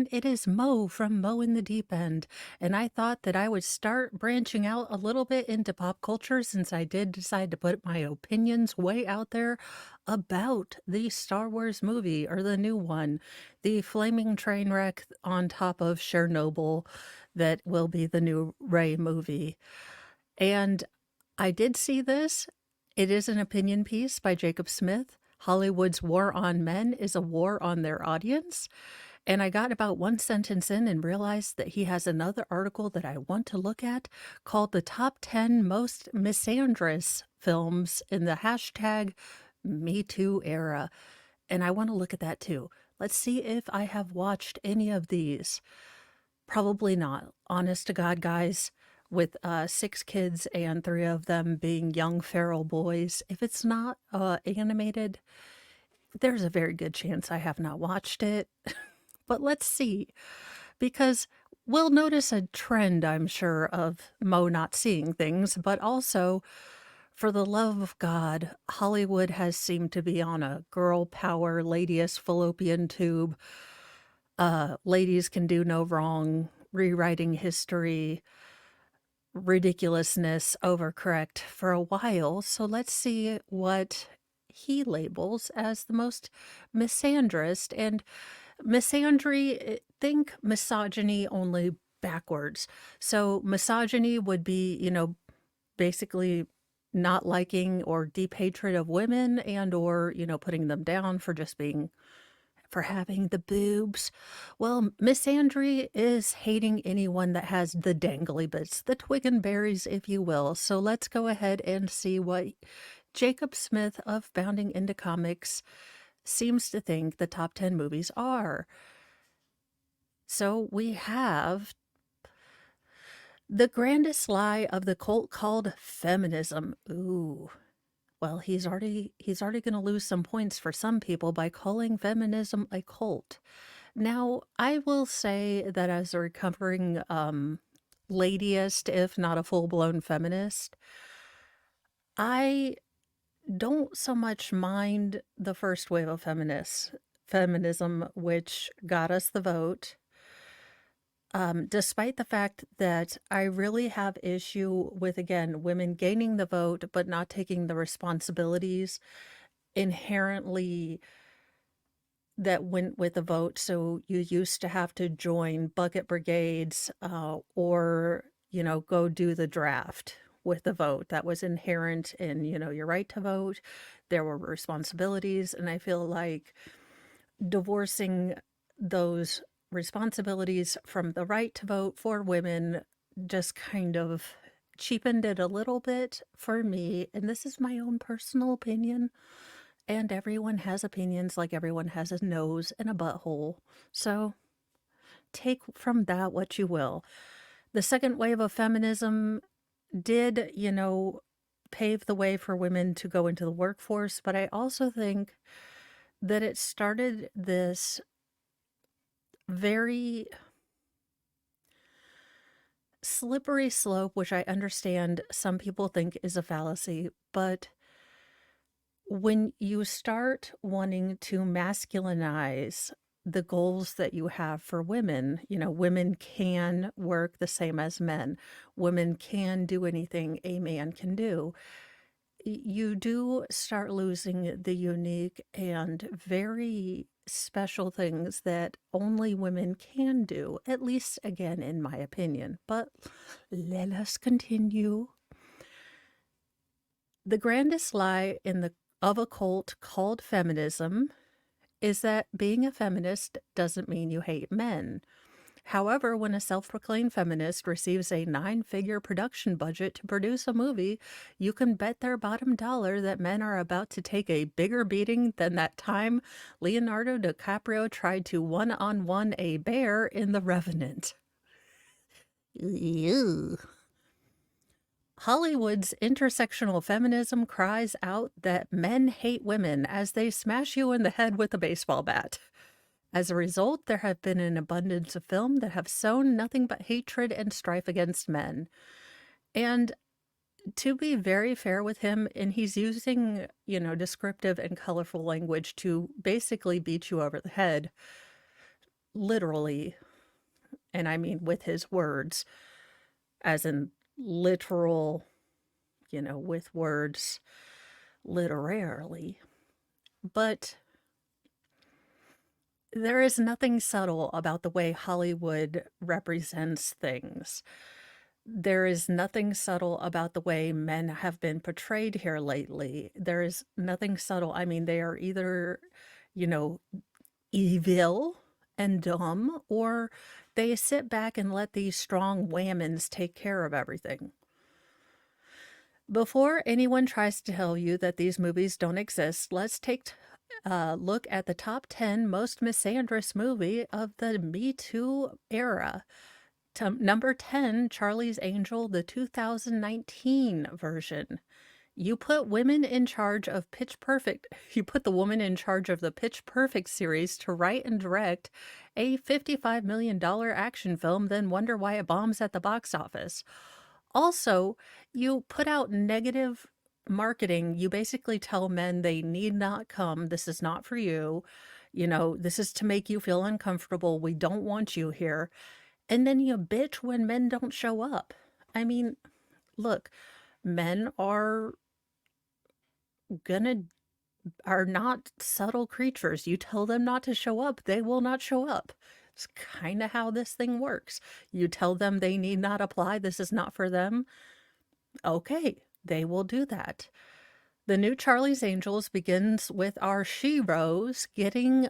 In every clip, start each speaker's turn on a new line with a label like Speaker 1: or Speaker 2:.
Speaker 1: everyone. It is Mo from Mo in the Deep End, and I thought that I would start branching out a little bit into pop culture since I did decide to put my opinions way out there about the Star Wars movie or the new one, the flaming train wreck on top of Chernobyl that will be the new Ray movie. And I did see this. It is an opinion piece by Jacob Smith. Hollywood's war on men is a war on their audience. And I got about one sentence in and realized that he has another article that I want to look at called The Top 10 Most Misandrous Films in the hashtag Me Too Era. And I want to look at that too. Let's see if I have watched any of these. Probably not. Honest to God, guys, with 6 kids and 3 of them being young feral boys, if it's not animated, there's a very good chance I have not watched it. But let's see, because we'll notice a trend, I'm sure, of Mo not seeing things, but also, for the love of God, Hollywood has seemed to be on a girl power, ladyish fallopian tube. Ladies can do no wrong, rewriting history, ridiculousness, overcorrect for a while. So let's see what he labels as the most misandrist. And misandry, think misogyny only backwards. So misogyny would be, basically not liking or deep hatred of women and or, putting them down for just being for having the boobs. Well, misandry is hating anyone that has the dangly bits, the twig and berries, if you will. So let's go ahead and see what Jacob Smith of Bounding into Comics seems to think the top 10 movies are. So we have the grandest lie of the cult called feminism. Ooh. Well, he's already going to lose some points for some people by calling feminism a cult. Now, I will say that as a recovering ladyist, if not a full-blown feminist, I don't so much mind the first wave of feminism, which got us the vote. Despite the fact that I really have issue with, again, women gaining the vote but not taking the responsibilities inherently that went with the vote. So you used to have to join bucket brigades or, go do the draft with the vote. That was inherent in, your right to vote. There were responsibilities. And I feel like divorcing those responsibilities from the right to vote for women just kind of cheapened it a little bit for me. And this is my own personal opinion. And everyone has opinions like everyone has a nose and a butthole. So take from that what you will. The second wave of feminism did, pave the way for women to go into the workforce. But I also think that it started this very slippery slope, which I understand some people think is a fallacy, but when you start wanting to masculinize the goals that you have for women, women can work the same as men, women can do anything a man can do. You do start losing the unique and very special things that only women can do, at least again, in my opinion. But let us continue. The grandest lie of a cult called feminism is that being a feminist doesn't mean you hate men. However, when a self-proclaimed feminist receives a 9-figure production budget to produce a movie, you can bet their bottom dollar that men are about to take a bigger beating than that time Leonardo DiCaprio tried to one-on-one a bear in The Revenant. Ew. Hollywood's intersectional feminism cries out that men hate women as they smash you in the head with a baseball bat. As a result, there have been an abundance of film that have sown nothing but hatred and strife against men. And to be very fair with him, and he's using, descriptive and colorful language to basically beat you over the head. literally, and I mean with his words, as in literal, with words literarily. But there is nothing subtle about the way Hollywood represents things. There is nothing subtle about the way men have been portrayed here lately. There is nothing subtle. I mean, they are either, you know, evil and dumb, or they sit back and let these strong whammons take care of everything. Before anyone tries to tell you that these movies don't exist, let's take a look at the top 10 most misandrous movie of the Me Too era. Number 10, Charlie's Angel, the 2019 version. You put women in charge of Pitch Perfect. You put the woman in charge of the Pitch Perfect series to write and direct a $55 million action film, then wonder why it bombs at the box office. Also, you put out negative marketing. You basically tell men they need not come. This is not for you. This is to make you feel uncomfortable. We don't want you here. And then you bitch when men don't show up. I mean, look, men gonna are not subtle creatures. You tell them not to show up, they will not show up. It's kind of how this thing works. You tell them they need not apply, this is not for them. Okay, they will do that. The new Charlie's Angels begins with our sheroes getting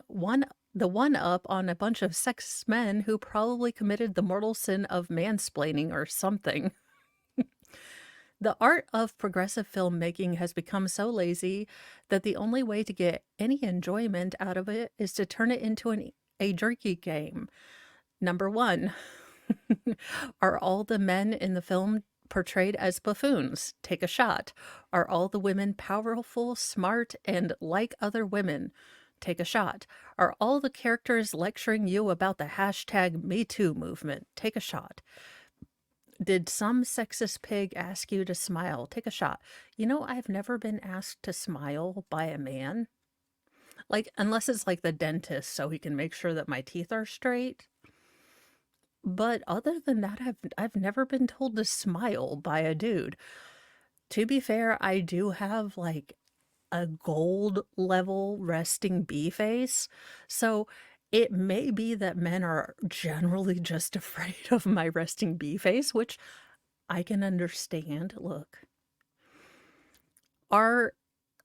Speaker 1: the one up on a bunch of sexist men who probably committed the mortal sin of mansplaining or something. The art of progressive filmmaking has become so lazy that the only way to get any enjoyment out of it is to turn it into a jerky game. Number one, are all the men in the film portrayed as buffoons? Take a shot. Are all the women powerful, smart, and like other women? Take a shot. Are all the characters lecturing you about the hashtag #MeToo movement? Take a shot. Did some sexist pig ask you to smile? Take a shot. I've never been asked to smile by a man. Like, unless it's like the dentist so he can make sure that my teeth are straight. But other than that, I've never been told to smile by a dude. To be fair, I do have like a gold level resting bee face. So it may be that men are generally just afraid of my resting bee face, which I can understand. Look, are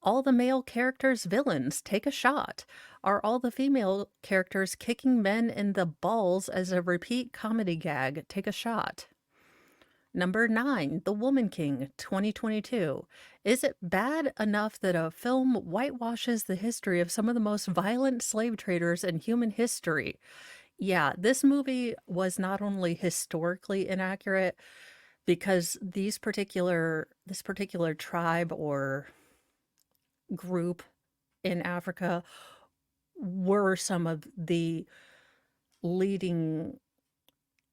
Speaker 1: all the male characters villains? Take a shot. Are all the female characters kicking men in the balls as a repeat comedy gag? Take a shot. Number 9, The Woman King, 2022. Is it bad enough that a film whitewashes the history of some of the most violent slave traders in human history? Yeah, this movie was not only historically inaccurate because this particular tribe or group in Africa were some of the leading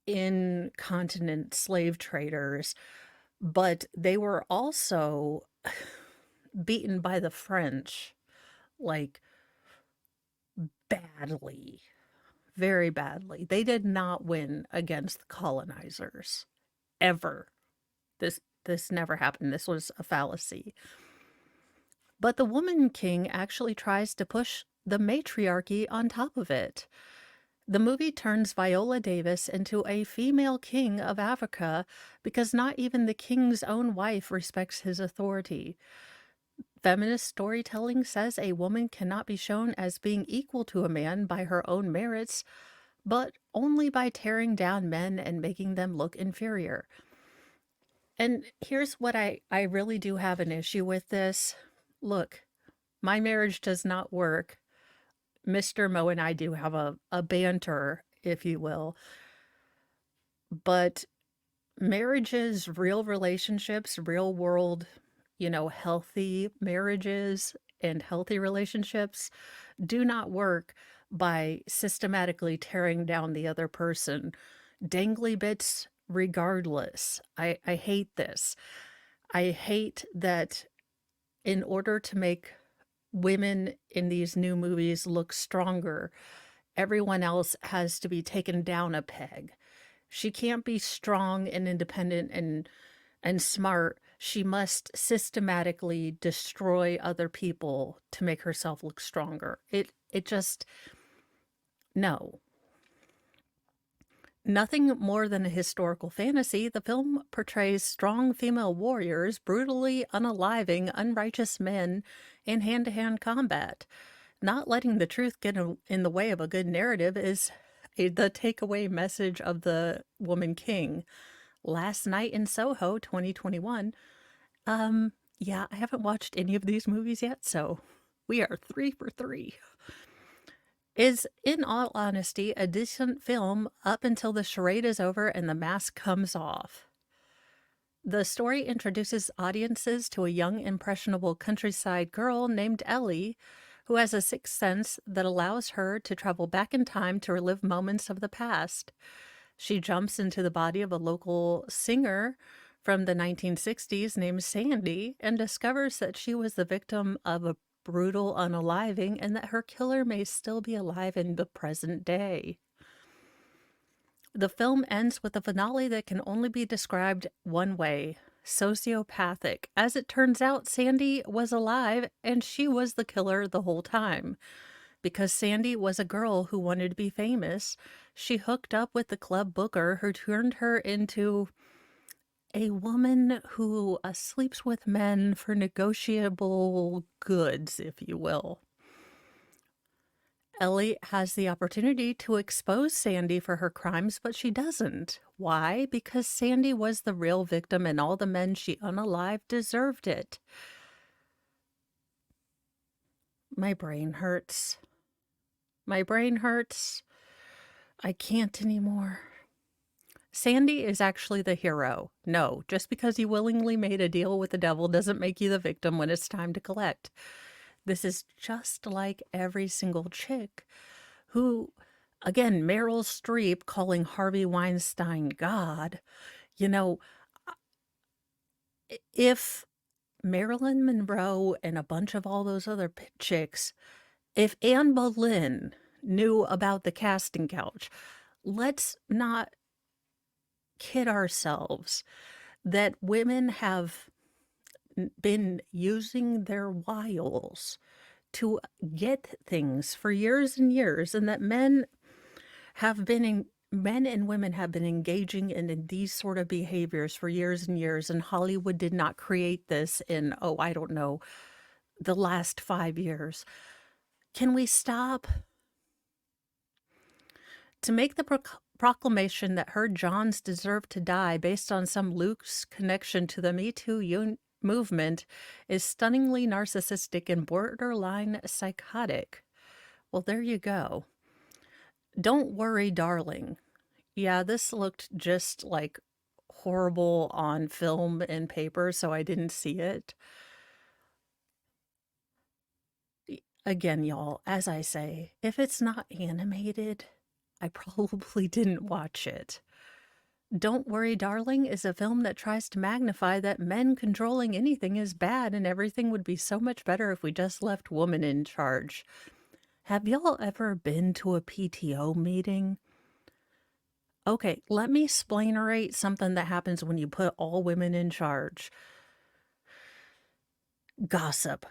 Speaker 1: incontinent slave traders, but they were also beaten by the French, like, badly, very badly. They did not win against the colonizers, ever. This never happened. This was a fallacy. But the Woman King actually tries to push the matriarchy on top of it. The movie turns Viola Davis into a female king of Africa because not even the king's own wife respects his authority. Feminist storytelling says a woman cannot be shown as being equal to a man by her own merits, but only by tearing down men and making them look inferior. And here's what I really do have an issue with this. Look, my marriage does not work. Mr. Mo and I do have a banter, if you will. But marriages, real relationships, real world, healthy marriages and healthy relationships do not work by systematically tearing down the other person. Dangly bits regardless. I hate this. I hate that in order to make women in these new movies look stronger everyone else has to be taken down a peg. She can't be strong and independent and smart. She must systematically destroy other people to make herself look stronger. It just no. Nothing more than a historical fantasy, the film portrays strong female warriors brutally unaliving unrighteous men in hand-to-hand combat. Not letting the truth get in the way of a good narrative is the takeaway message of The Woman King. Last Night in Soho 2021. Yeah, I haven't watched any of these movies yet, so we are 3 for 3. Is, in all honesty, a decent film up until the charade is over and the mask comes off. The story introduces audiences to a young, impressionable countryside girl named Ellie, who has a sixth sense that allows her to travel back in time to relive moments of the past. She jumps into the body of a local singer from the 1960s named Sandy and discovers that she was the victim of a brutal unaliving and that her killer may still be alive in the present day. The film ends with a finale that can only be described one way: sociopathic. As it turns out, Sandy was alive and she was the killer the whole time. Because Sandy was a girl who wanted to be famous, she hooked up with the club booker who turned her into a woman who sleeps with men for negotiable goods, if you will. Ellie has the opportunity to expose Sandy for her crimes, but she doesn't. Why? Because Sandy was the real victim and all the men she unalived deserved it. My brain hurts. My brain hurts. I can't anymore. Sandy is actually the hero. No, just because you willingly made a deal with the devil doesn't make you the victim when it's time to collect. This is just like every single chick who, again, Meryl Streep calling Harvey Weinstein God. You know, if Marilyn Monroe and a bunch of all those other chicks, if Anne Boleyn knew about the casting couch, let's not kid ourselves that women have been using their wiles to get things for years and years, and that men and women have been engaging in these sort of behaviors for years and years, and Hollywood did not create this in, oh, I don't know, the last 5 years. Can we stop? To make the proclamation that her Johns deserve to die based on some loose connection to the Me Too movement is stunningly narcissistic and borderline psychotic. Well, there you go. Don't worry, darling. Yeah, this looked just like horrible on film and paper, so I didn't see it. Again, y'all, as I say, if it's not animated, I probably didn't watch it. Don't Worry, Darling is a film that tries to magnify that men controlling anything is bad and everything would be so much better if we just left women in charge. Have y'all ever been to a PTO meeting? Okay, let me explain something that happens when you put all women in charge. Gossip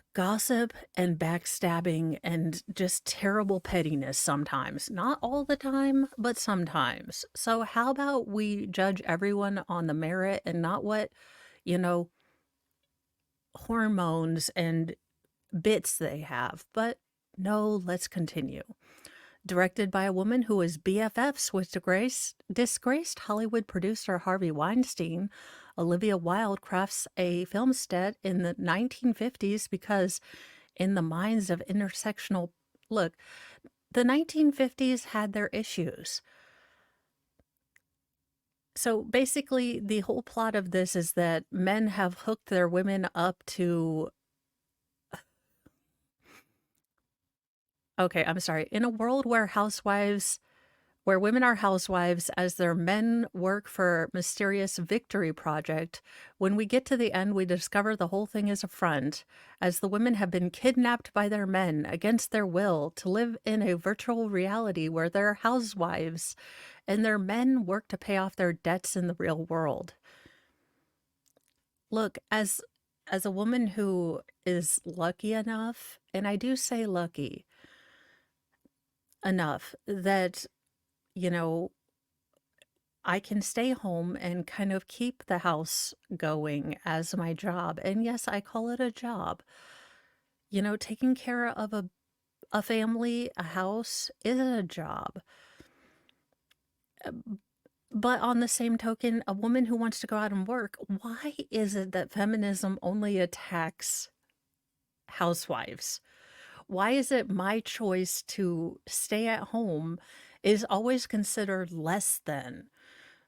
Speaker 1: and backstabbing and just terrible pettiness sometimes. Not all the time, but sometimes. So how about we judge everyone on the merit and not what, you know, hormones and bits they have. But no, let's continue. Directed by a woman who was BFFs with disgraced Hollywood producer Harvey Weinstein, Olivia Wilde crafts a film set in the 1950s because, in the minds of intersectional, look, the 1950s had their issues. So basically, the whole plot of this is that men have hooked their women up to. Okay, I'm sorry. In a world where housewives where women are housewives as their men work for mysterious victory project. When we get to the end, we discover the whole thing is a front, as the women have been kidnapped by their men against their will to live in a virtual reality where they're housewives and their men work to pay off their debts in the real world. Look, as a woman who is lucky enough, and I do say lucky enough that, you know, I can stay home and kind of keep the house going as my job. And yes, I call it a job. Taking care of a family, a house is a job. But on the same token, a woman who wants to go out and work, why is it that feminism only attacks housewives? Why is it my choice to stay at home is always considered less than?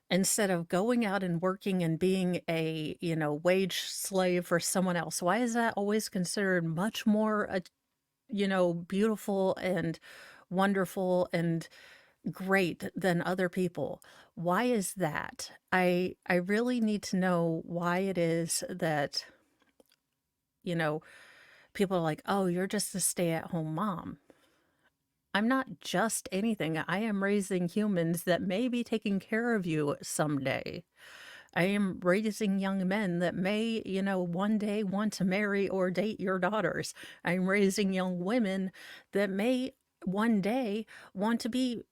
Speaker 1: Instead of going out and working and being a, wage slave for someone else, why is that always considered much more, beautiful and wonderful and great than other people? Why is that? I really need to know why it is that, you know, people are like, "Oh, you're just a stay-at-home mom." I'm not just anything. I am raising humans that may be taking care of you someday. I am raising young men that may, one day want to marry or date your daughters. I'm raising young women that may one day want to be,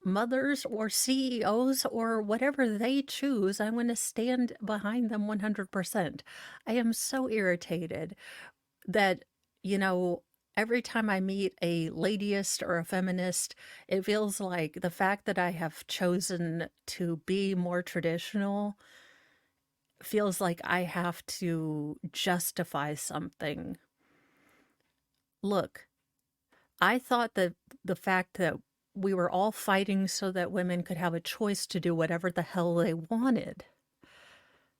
Speaker 1: mothers or CEOs or whatever they choose. I'm going to stand behind them 100%. I am so irritated that, you know, every time I meet a ladyist or a feminist, it feels like the fact that I have chosen to be more traditional feels like I have to justify something. Look, I thought that the fact that we were all fighting so that women could have a choice to do whatever the hell they wanted.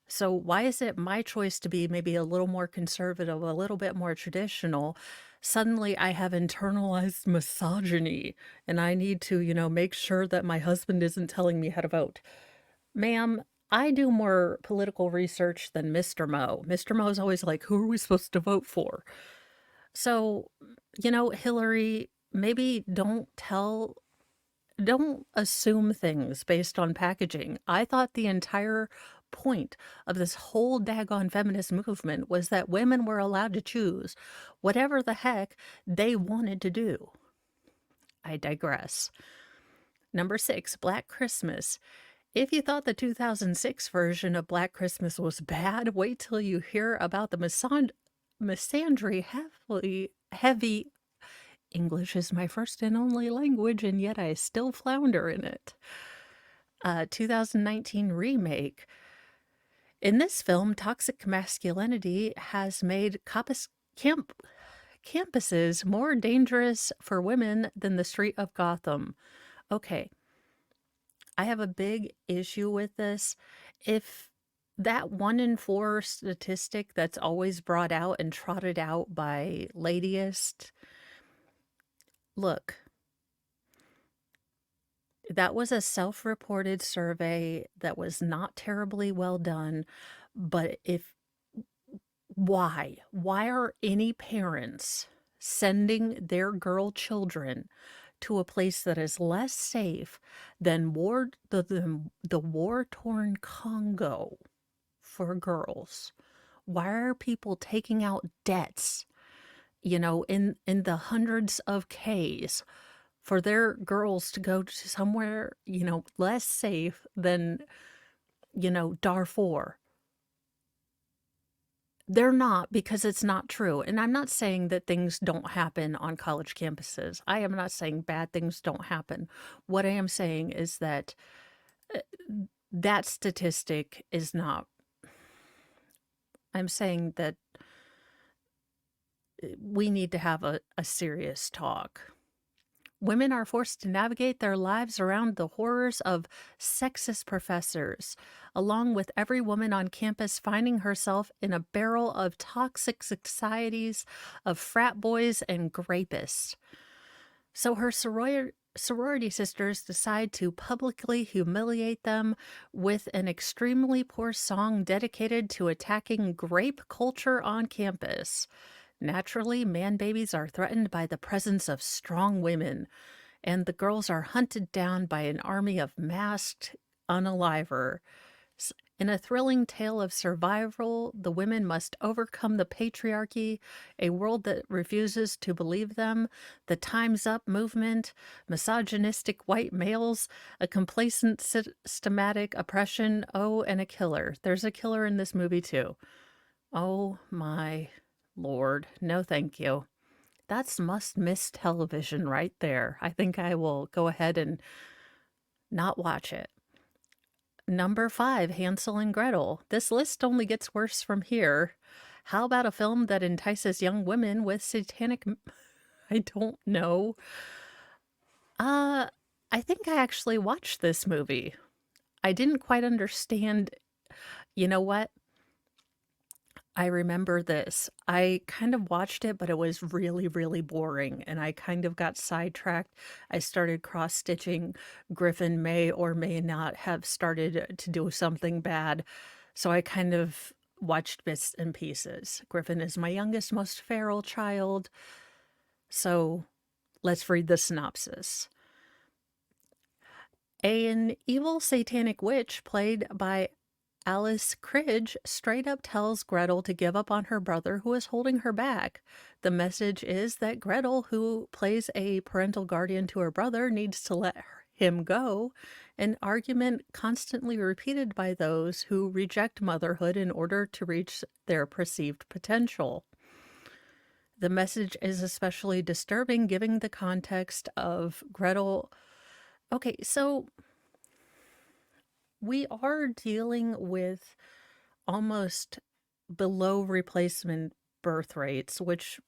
Speaker 1: So why is it my choice to be maybe a little more conservative, a little bit more traditional? Suddenly I have internalized misogyny and I need to, make sure that my husband isn't telling me how to vote. Ma'am, I do more political research than Mr. Mo. Mr. Mo is always like, who are we supposed to vote for? So, Hillary, maybe don't assume things based on packaging. I thought the entire point of this whole daggone feminist movement was that women were allowed to choose whatever the heck they wanted to do. I digress. Number 6, Black Christmas. If you thought the 2006 version of Black Christmas was bad, wait till you hear about the misandry heavy. English is my first and only language, and yet I still flounder in it. 2019 remake. In this film, toxic masculinity has made campuses more dangerous for women than the street of Gotham. Okay, I have a big issue with this. If that 1 in 4 statistic that's always brought out and trotted out by ladyists, look, that was a self-reported survey that was not terribly well done, but if why? Why are any parents sending their girl children to a place that is less safe than the war-torn Congo for girls? Why are people taking out debts, in the hundreds of Ks for their girls to go to somewhere, less safe than, Darfur? They're not, because it's not true. And I'm not saying that things don't happen on college campuses. I am not saying bad things don't happen. What I am saying is that uh, that statistic is not. I'm saying that we need to have a serious talk. Women are forced to navigate their lives around the horrors of sexist professors, along with every woman on campus finding herself in a barrel of toxic societies of frat boys and grapists. So her sorority sisters decide to publicly humiliate them with an extremely poor song dedicated to attacking grape culture on campus. Naturally, man babies are threatened by the presence of strong women, and the girls are hunted down by an army of masked unaliver. In a thrilling tale of survival, the women must overcome the patriarchy, a world that refuses to believe them, the Time's Up movement, misogynistic white males, a complacent systematic oppression, oh, and a killer. There's a killer in this movie too. Oh my lord. No, thank you. That's must-miss television right there. I think I will go ahead and not watch it. Number 5, Hansel and Gretel. This list only gets worse from here. How about a film that entices young women with satanic I don't know. Uh, I think I actually watched this movie. I didn't quite understand. You know what? I remember this. I kind of watched it, but it was really, really boring, and I kind of got sidetracked. I started cross-stitching. Griffin may or may not have started to do something bad, so I kind of watched bits and pieces. Griffin is my youngest, most feral child, so let's read the synopsis. An evil satanic witch played by Alice Cridge straight up tells Gretel to give up on her brother who is holding her back. The message is that Gretel, who plays a parental guardian to her brother, needs to let him go, an argument constantly repeated by those who reject motherhood in order to reach their perceived potential. The message is especially disturbing given the context of Gretel. Okay, so we are dealing with almost below replacement birth rates, which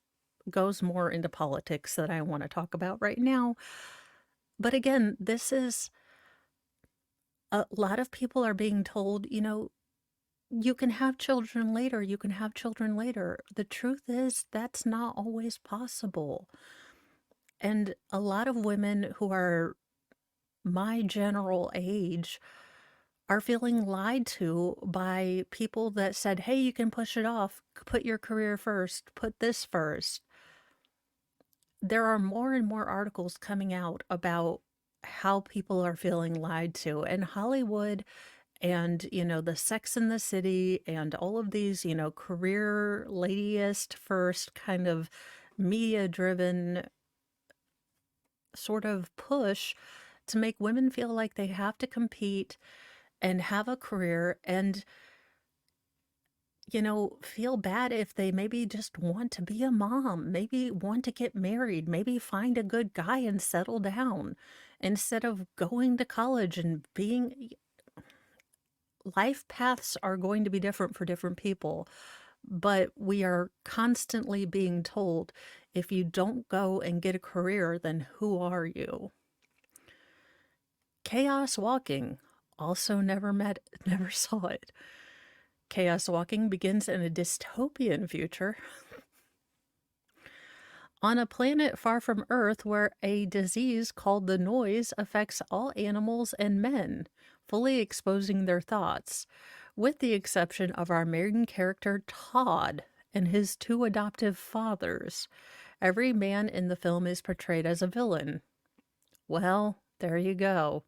Speaker 1: goes more into politics that I want to talk about right now. But again, this is a lot of people are being told, you can have children later, you can have children later. The truth is, that's not always possible. And a lot of women who are my general age are feeling lied to by people that said, hey, you can push it off, put your career first, put this first. There are more and more articles coming out about how people are feeling lied to, and Hollywood and, the Sex and the City and all of these, career ladyist first kind of media driven sort of push to make women feel like they have to compete and have a career and feel bad if they maybe just want to be a mom, maybe want to get married, maybe find a good guy and settle down instead of going to college and being. Life paths are going to be different for different people, but we are constantly being told if you don't go and get a career, then who are you? Chaos Walking. Also never saw it. Chaos Walking begins in a dystopian future on a planet far from Earth where a disease called the noise affects all animals and men, fully exposing their thoughts, with the exception of our main character Todd and his 2 adoptive fathers. Every man in the film is portrayed as a villain. Well, there you go.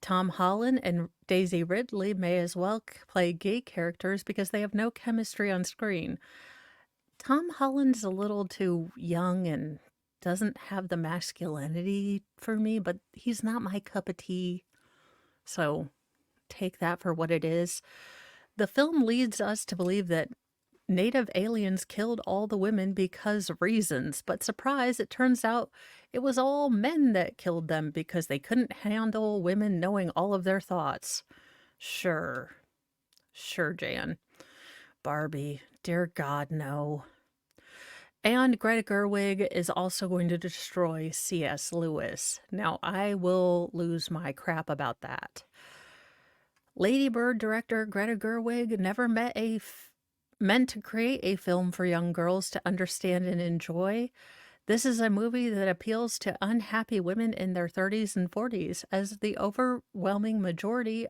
Speaker 1: Tom Holland and Daisy Ridley may as well play gay characters because they have no chemistry on screen. Tom Holland's a little too young and doesn't have the masculinity for me, but he's not my cup of tea. So take that for what it is. The film leads us to believe that native aliens killed all the women because reasons, but surprise, it turns out it was all men that killed them because they couldn't handle women knowing all of their thoughts. Sure, Jan. Barbie, dear God, no. And Greta Gerwig is also going to destroy C.S. Lewis. Now, I will lose my crap about that. Lady Bird director Greta Gerwig never meant to create a film for young girls to understand and enjoy. This is a movie that appeals to unhappy women in their 30s and 40s, as the overwhelming majority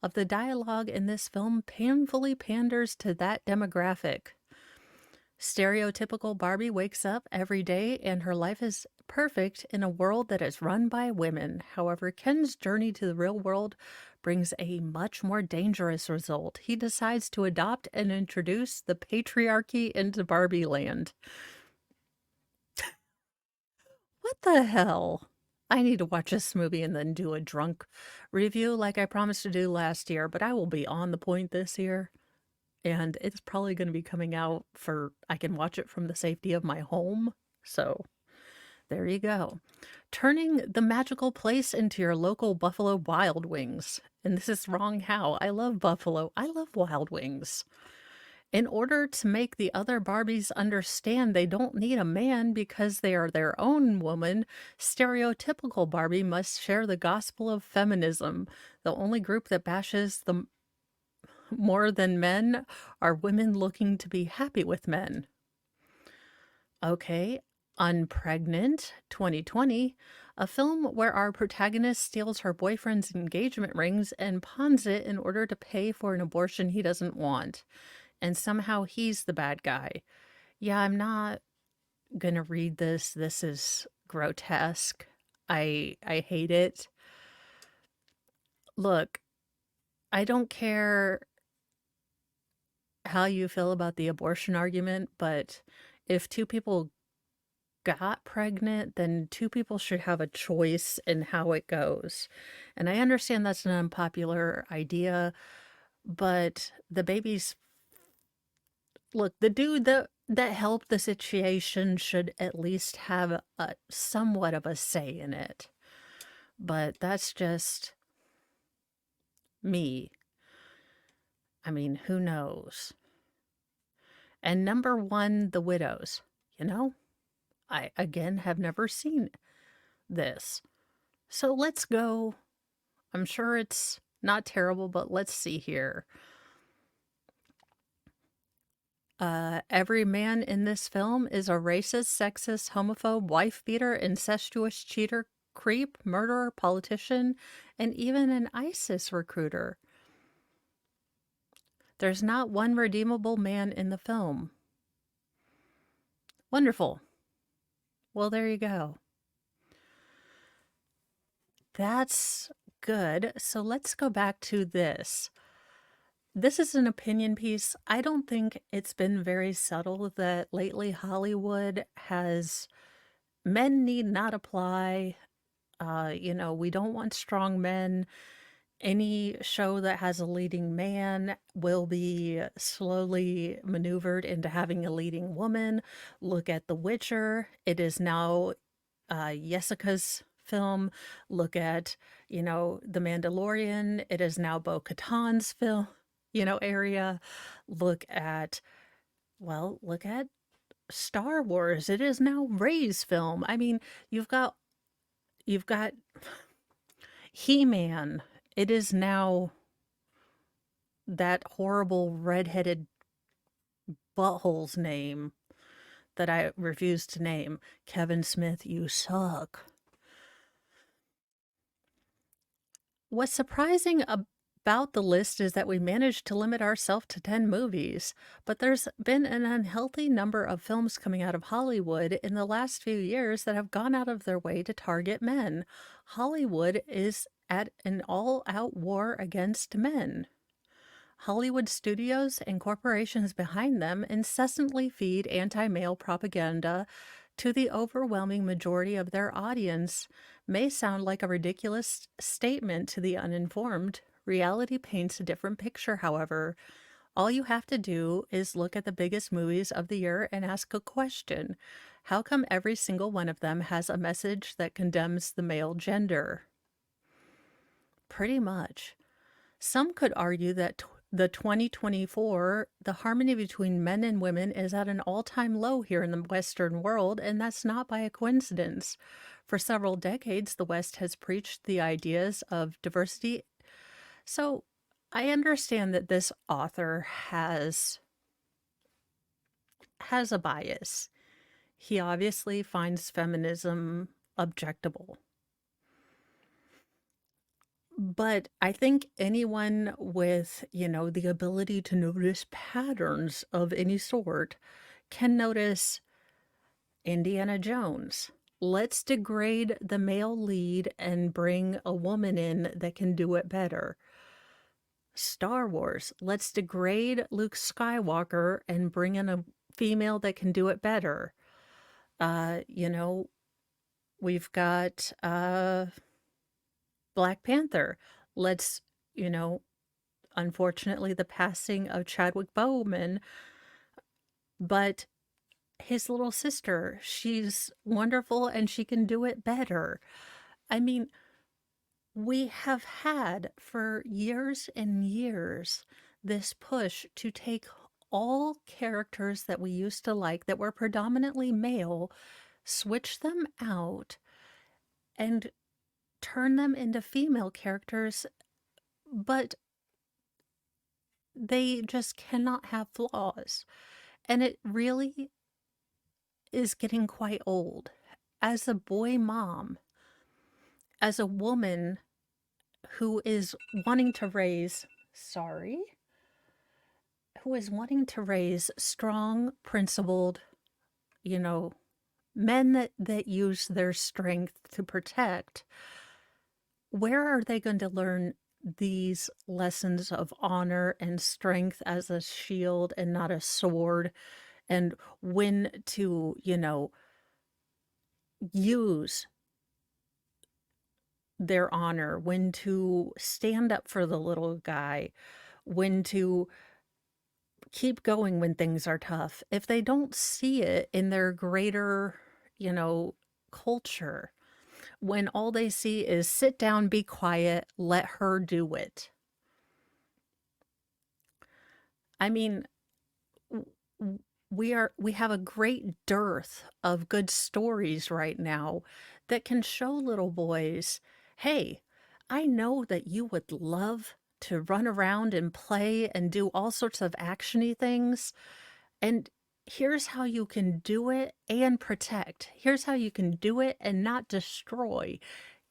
Speaker 1: of the dialogue in this film painfully panders to that demographic. Stereotypical Barbie wakes up every day and her life is perfect in a world that is run by women. However, Ken's journey to the real world brings a much more dangerous result. He decides to adopt and introduce the patriarchy into Barbie land. What the hell? I need to watch this movie and then do a drunk review like I promised to do last year, but I will be on the point this year. And it's probably going to be coming out for, I can watch it from the safety of my home. So there you go. Turning the magical place into your local Buffalo Wild Wings. And this is wrong how. I love Buffalo. I love Wild Wings. In order to make the other Barbies understand they don't need a man because they are their own woman, stereotypical Barbie must share the gospel of feminism. The only group that bashes them more than men are women looking to be happy with men. Okay, Unpregnant 2020, a film where our protagonist steals her boyfriend's engagement rings and pawns it in order to pay for an abortion he doesn't want. And somehow he's the bad guy. Yeah, I'm not gonna read this. This is grotesque. I hate it. Look, I don't care how you feel about the abortion argument, but if two people got pregnant, then two people should have a choice in how it goes. And I understand that's an unpopular idea, but the baby's look, the dude that helped the situation should at least have a somewhat of a say in it. But that's just me. I mean, who knows? And number one, The Widows. You know, I again have never seen this. So let's go. I'm sure it's not terrible, but let's see here. Every man in this film is a racist, sexist, homophobe, wife beater, incestuous cheater, creep, murderer, politician, and even an ISIS recruiter. There's not one redeemable man in the film. Wonderful. Well, there you go. That's good. So let's go back to this. This is an opinion piece. I don't think it's been very subtle that lately Hollywood has men need not apply. We don't want strong men. Any show that has a leading man will be slowly maneuvered into having a leading woman. Look at The Witcher. It is now Jessica's film. Look at, The Mandalorian. It is now Bo-Katan's film, area. Look at, look at Star Wars. It is now Rey's film. I mean, you've got He-Man. It is now that horrible redheaded butthole's name that I refuse to name. Kevin Smith, you suck. What's surprising about the list is that we managed to limit ourselves to 10 movies, but there's been an unhealthy number of films coming out of Hollywood in the last few years that have gone out of their way to target men. Hollywood is at an all-out war against men. Hollywood studios and corporations behind them incessantly feed anti-male propaganda to the overwhelming majority of their audience. May sound like a ridiculous statement to the uninformed. Reality paints a different picture, however. All you have to do is look at the biggest movies of the year and ask a question. How come every single one of them has a message that condemns the male gender? Pretty much. Some could argue that the 2024, the harmony between men and women is at an all-time low here in the Western world, and that's not by a coincidence. For several decades, the West has preached the ideas of diversity. So I understand that this author has a bias. He obviously finds feminism objectable. But I think anyone with, the ability to notice patterns of any sort can notice Indiana Jones. Let's degrade the male lead and bring a woman in that can do it better. Star Wars. Let's degrade Luke Skywalker and bring in a female that can do it better. Uh, you know, we've got Black Panther. Let's, you know, unfortunately, the passing of Chadwick Boseman, but his little sister, she's wonderful and she can do it better. I mean, we have had for years and years this push to take all characters that we used to like that were predominantly male, switch them out, and turn them into female characters, but they just cannot have flaws. And it really is getting quite old. As a boy mom, as a woman who is wanting to raise, sorry, who is wanting to raise strong, principled, you know, men that use their strength to protect, where are they going to learn these lessons of honor and strength as a shield and not a sword, and when to, use their honor, when to stand up for the little guy, when to keep going when things are tough? If they don't see it in their greater, you know, culture, when all they see is sit down, be quiet, let her do it. I mean, w- we have a great dearth of good stories right now that can show little boys, hey, I know that you would love to run around and play and do all sorts of actiony things. And here's how you can do it and protect. Here's how you can do it and not destroy.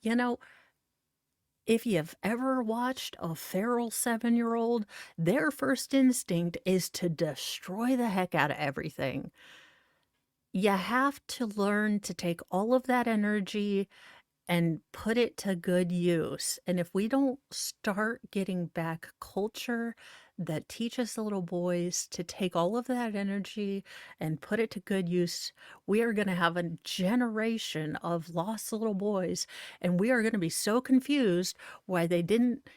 Speaker 1: You know, if you've ever watched a feral 7-year-old, their first instinct is to destroy the heck out of everything. You have to learn to take all of that energy and put it to good use. And if we don't start getting back culture that teaches the little boys to take all of that energy and put it to good use, we are going to have a generation of lost little boys. And we are going to be so confused why they didn't,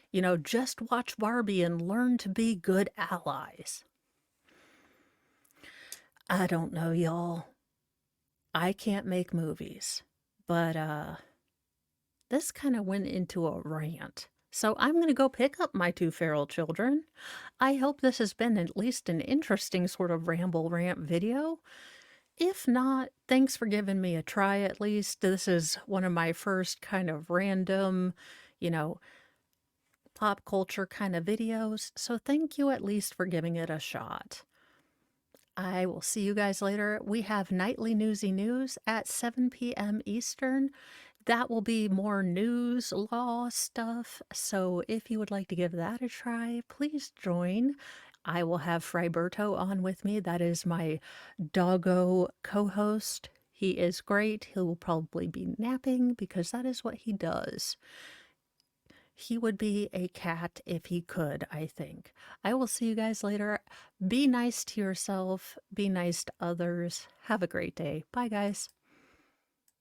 Speaker 1: just watch Barbie and learn to be good allies. I don't know, y'all. I can't make movies, but this kind of went into a rant. So I'm going to go pick up my two feral children. I hope this has been at least an interesting sort of ramble rant video. If not, thanks for giving me a try at least. This is one of my first kind of random, you know, pop culture kind of videos. So thank you at least for giving it a shot. I will see you guys later. We have nightly newsy news at 7 p.m. Eastern. That will be more news, law stuff. So if you would like to give that a try, please join. I will have Friberto on with me. That is my doggo co host. He is great. He will probably be napping because that is what he does. He would be a cat if he could, I think. I will see you guys later. Be nice to yourself, be nice to others. Have a great day. Bye, guys.